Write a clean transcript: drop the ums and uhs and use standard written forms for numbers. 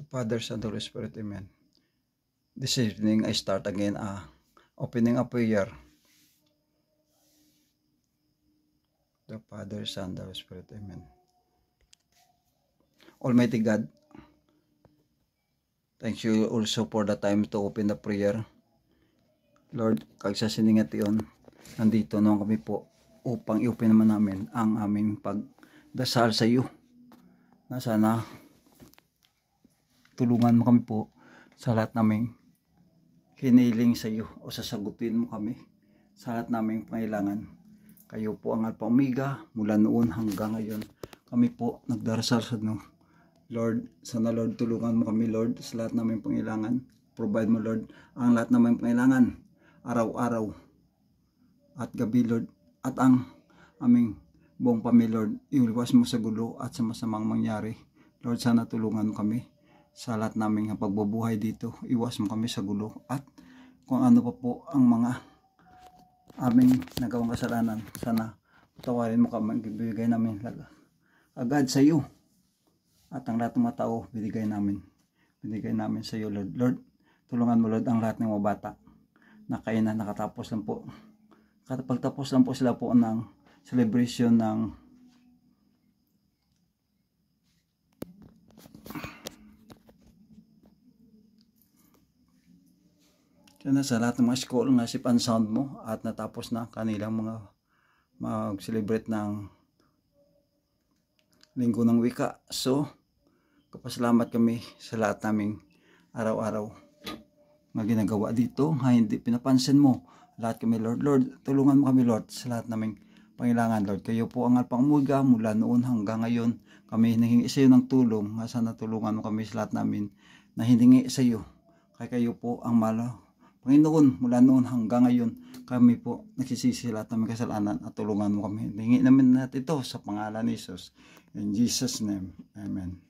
Father, Son, Holy Spirit, Amen. This evening, I start again opening a prayer. The Father, Son, the Holy Spirit, Amen. Almighty God, thank you also for the time to open the prayer. Lord, kag sa siningat iyon, nandito naman kami po upang i-open naman namin ang aming pagdasal sa iyo. Na sana tulungan mo kami po sa lahat naming hiniling sa iyo o sasagutin mo kami sa lahat naming pangailangan. Kayo po ang Alpha Omega mula noon hanggang ngayon. Kami po nagdarasal sa inyo. Lord, sana Lord tulungan mo kami Lord sa lahat naming pangailangan. Provide mo Lord ang lahat naming pangailangan araw-araw at gabi Lord, at ang aming buong pamilya Lord, iuliwas mo sa gulo at sa masamang mangyari. Lord, sana tulungan mo kami sa lahat naming pagbubuhay dito. Iwas mo kami sa gulo at kung ano pa po ang mga aming nagawang kasalanan, sana patawarin mo kami, bibigay namin agad sa iyo. At ang lahat ng mga tao, binigay namin sa iyo Lord. Lord, tulungan mo Lord ang lahat ng mga bata na kainan, nakatapos lang po. Pagtapos lang po sila po ng celebration ng sana sa lahat ng mga school nga si pan-sound mo at natapos na kanilang mga mag-celebrate ng linggo ng wika. So, kapasalamat kami sa lahat naming araw-araw na ginagawa dito nga hindi pinapansin mo. Lahat kami Lord. Lord, tulungan mo kami Lord sa lahat naming pangailangan Lord. Kayo po ang Alpha Omega mula noon hanggang ngayon. Kami hinihingi sa iyo ng tulong. Nga sana tulungan mo kami sa lahat namin na hinihingi sa iyo. Kaya kayo po ang Panginoon, mula noon hanggang ngayon, kami po nagsisisi lahat ng kasalanan at tulungan mo kami. Hingi namin natin ito sa pangalan ni Jesus. In Jesus' name, Amen.